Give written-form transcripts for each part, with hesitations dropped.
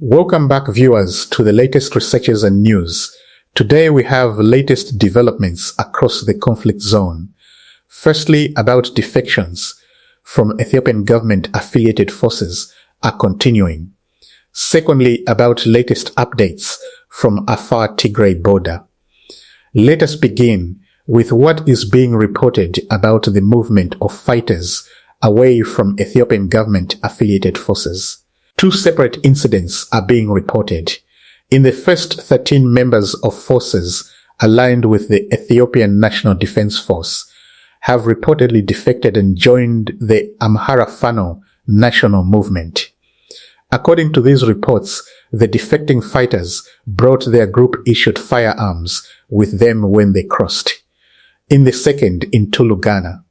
Welcome back, viewers, to the latest researches and news. Today we have latest developments across the conflict zone. Firstly, about defections from Ethiopian government-affiliated forces are continuing. Secondly, about latest updates from Afar Tigray border. Let us begin with what is being reported about the movement of fighters away from Ethiopian government-affiliated forces. Two separate incidents are being reported. In the first, 13 members of forces aligned with the Ethiopian National Defense Force have reportedly defected and joined the Amhara national movement. According to these reports, the defecting fighters brought their group-issued firearms with them when they crossed. In the second, in Tulu, Ghana,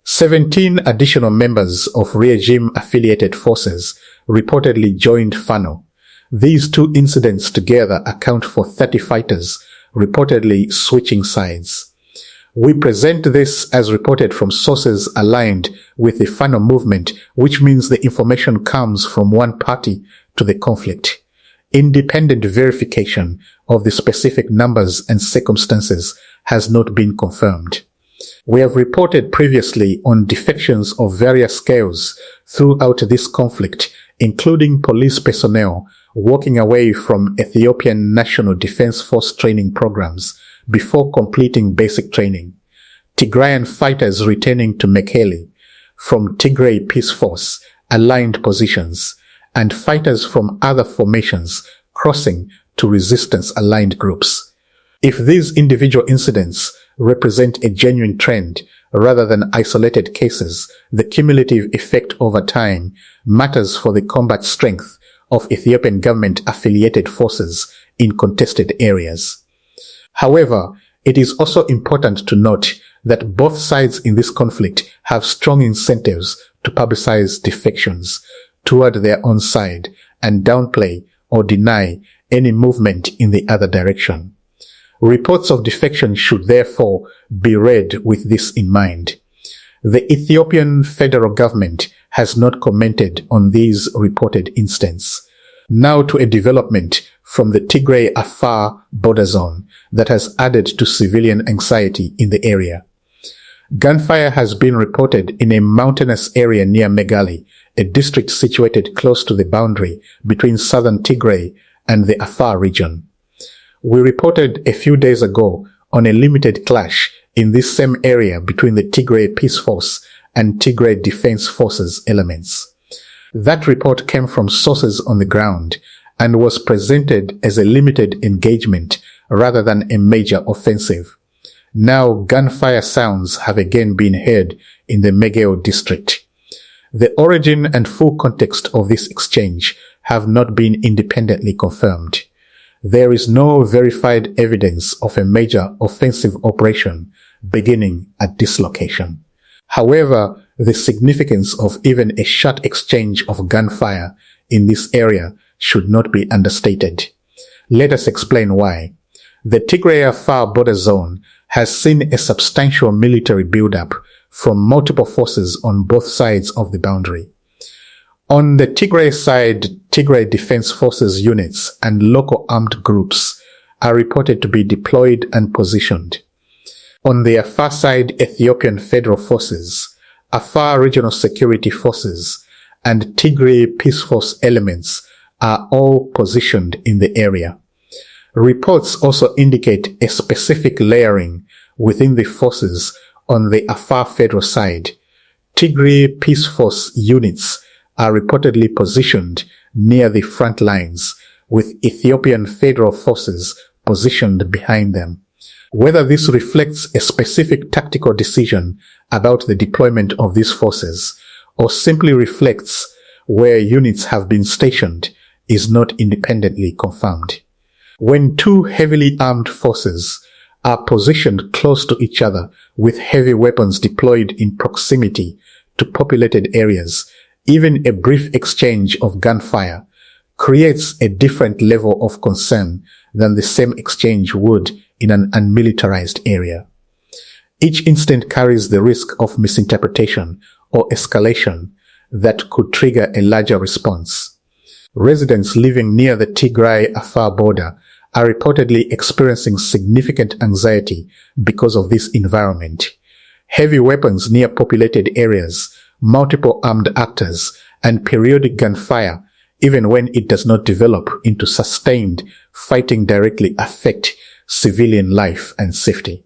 17 additional members of regime-affiliated forces reportedly joined Fano. These two incidents together account for 30 fighters reportedly switching sides. We present this as reported from sources aligned with the Fano movement, which means the information comes from one party to the conflict. Independent verification of the specific numbers and circumstances has not been confirmed. We have reported previously on defections of various scales throughout this conflict, including police personnel walking away from Ethiopian National Defense Force training programs before completing basic training, Tigrayan fighters returning to Mekelle from Tigray Peace Force aligned positions, and fighters from other formations crossing to resistance aligned groups. If these individual incidents represent a genuine trend rather than isolated cases, the cumulative effect over time matters for the combat strength of Ethiopian government-affiliated forces in contested areas. However, it is also important to note that both sides in this conflict have strong incentives to publicize defections toward their own side and downplay or deny any movement in the other direction. Reports of defection should therefore be read with this in mind. The Ethiopian federal government has not commented on these reported incidents. Now to a development from the Tigray-Afar border zone that has added to civilian anxiety in the area. Gunfire has been reported in a mountainous area near Mekelle, a district situated close to the boundary between southern Tigray and the Afar region. We reported a few days ago on a limited clash in this same area between the Tigray Peace Force and Tigray Defense Forces elements. That report came from sources on the ground and was presented as a limited engagement rather than a major offensive. Now gunfire sounds have again been heard in the Mekelle district. The origin and full context of this exchange have not been independently confirmed. There is no verified evidence of a major offensive operation beginning at this location. However, the significance of even a short exchange of gunfire in this area should not be understated. Let us explain why. The Tigray-Afar border zone has seen a substantial military buildup from multiple forces on both sides of the boundary. On the Tigray side, Tigray Defense Forces units and local armed groups are reported to be deployed and positioned. On the Afar side, Ethiopian Federal Forces, Afar Regional Security Forces, and Tigray Peace Force elements are all positioned in the area. Reports also indicate a specific layering within the forces on the Afar Federal side. Tigray Peace Force units are reportedly positioned near the front lines, with Ethiopian Federal Forces positioned behind them. Whether this reflects a specific tactical decision about the deployment of these forces, or simply reflects where units have been stationed, is not independently confirmed. When two heavily armed forces are positioned close to each other with heavy weapons deployed in proximity to populated areas, even a brief exchange of gunfire creates a different level of concern than the same exchange would in an unmilitarized area. Each incident carries the risk of misinterpretation or escalation that could trigger a larger response. Residents living near the Tigray-Afar border are reportedly experiencing significant anxiety because of this environment. Heavy weapons near populated areas, multiple armed actors, and periodic gunfire, even when it does not develop into sustained fighting, directly affect civilian life and safety.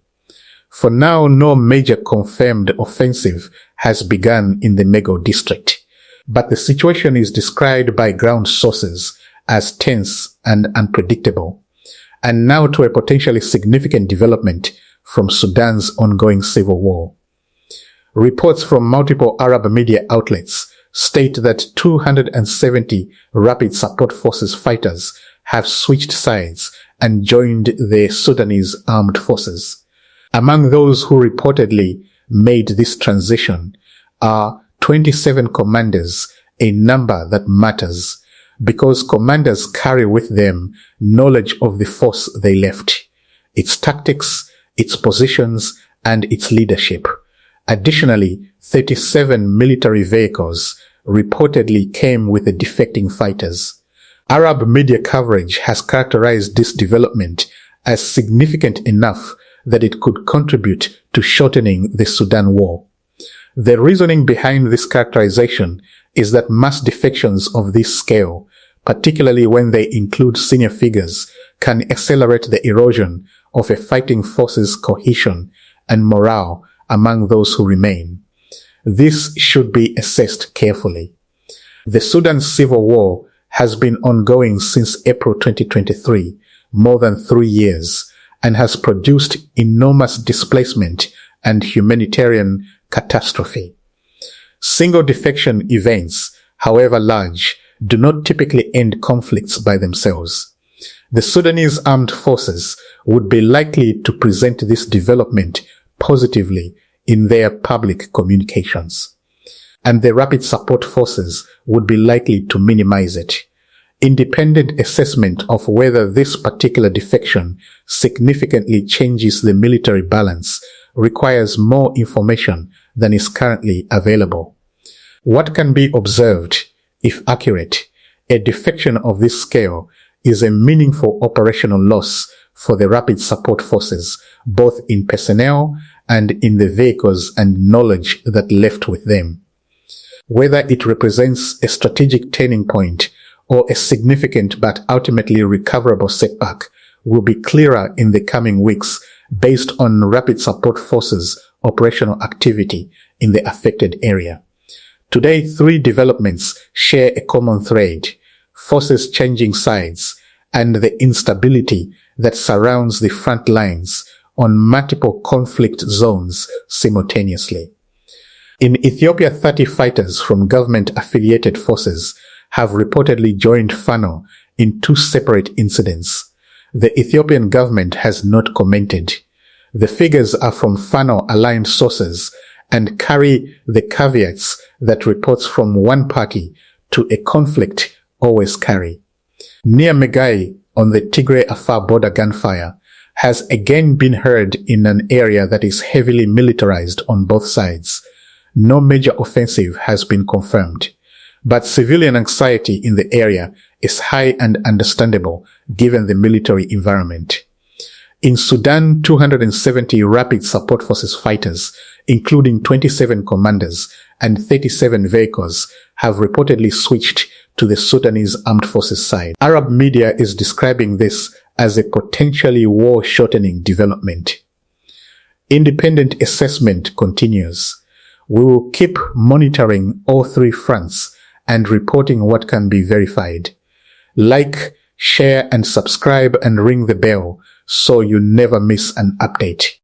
For now, no major confirmed offensive has begun in the Mego district, but the situation is described by ground sources as tense and unpredictable. And now to a potentially significant development from Sudan's ongoing civil war. Reports from multiple Arab media outlets state that 270 Rapid Support Forces fighters have switched sides and joined the Sudanese armed forces. Among those who reportedly made this transition are 27 commanders, a number that matters because commanders carry with them knowledge of the force they left, its tactics, its positions, and its leadership. Additionally, 37 military vehicles reportedly came with the defecting fighters. Arab media coverage has characterized this development as significant enough that it could contribute to shortening the Sudan war. The reasoning behind this characterization is that mass defections of this scale, particularly when they include senior figures, can accelerate the erosion of a fighting force's cohesion and morale among those who remain. This should be assessed carefully. The Sudan civil war has been ongoing since April 2023, more than 3 years, and has produced enormous displacement and humanitarian catastrophe. Single defection events, however large, do not typically end conflicts by themselves. The Sudanese armed forces would be likely to present this development positively in their public communications, and the Rapid Support Forces would be likely to minimize it. Independent assessment of whether this particular defection significantly changes the military balance requires more information than is currently available. What can be observed, if accurate, a defection of this scale is a meaningful operational loss for the Rapid Support Forces, both in personnel and in the vehicles and knowledge that left with them. Whether it represents a strategic turning point or a significant but ultimately recoverable setback will be clearer in the coming weeks based on Rapid Support Forces' operational activity in the affected area. Today, 3 developments share a common thread: forces changing sides and the instability that surrounds the front lines on multiple conflict zones simultaneously. In Ethiopia, 30 fighters from government-affiliated forces have reportedly joined Fano in 2 separate incidents. The Ethiopian government has not commented. The figures are from Fano-aligned sources and carry the caveats that reports from one party to a conflict always carry. Near Megai, on the Tigray-Afar border, gunfire has again been heard in an area that is heavily militarized on both sides. No major offensive has been confirmed, but civilian anxiety in the area is high and understandable given the military environment. In Sudan, 270 Rapid Support Forces fighters, including 27 commanders and 37 vehicles, have reportedly switched to the Sudanese armed forces side. Arab media is describing this as a potentially war-shortening development. Independent assessment continues. We will keep monitoring all 3 fronts and reporting what can be verified. Like, share, and subscribe and ring the bell so you never miss an update.